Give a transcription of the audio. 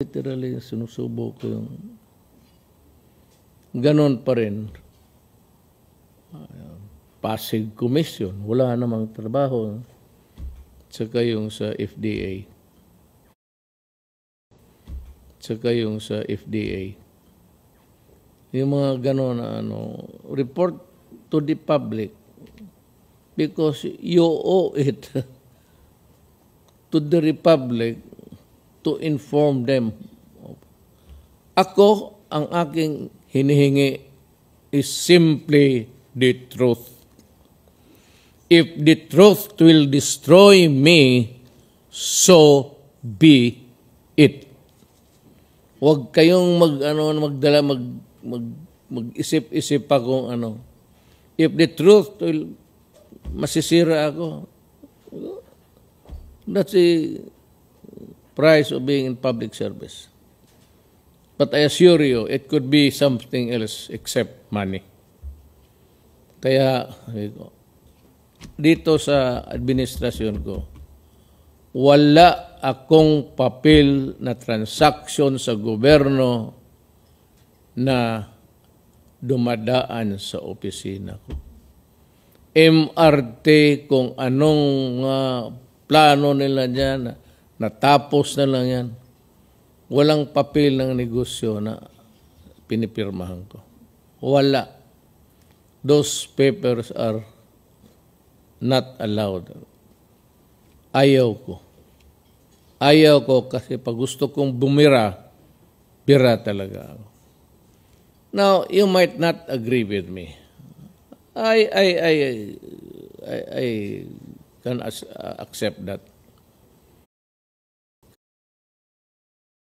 Literally, sinusubo ko yung ganon pa rin. Pasig Commission, wala namang trabaho. Tsaka yung sa FDA. Yung mga ganon na report to the public because you owe it to the republic to inform them. Ako, ang aking hinihingi is simply the truth. If the truth will destroy me, so be it. Huwag kayong mag-isip-isip pa kung ano. If the truth will masisira ako, that's the price of being in public service. But I assure you, it could be something else except money. Kaya, dito sa administrasyon ko, wala akong papel na transaction sa gobyerno na dumadaan sa opisina ko. MRT, kung anong plano nila dyan, natapos na lang yan. Walang papel ng negosyo na pinipirmahan ko. Wala. Those papers are not allowed. Ayaw ko. Ayaw ko kasi pag gusto kong bumira, bira talaga ako. Now, you might not agree with me. I can accept that.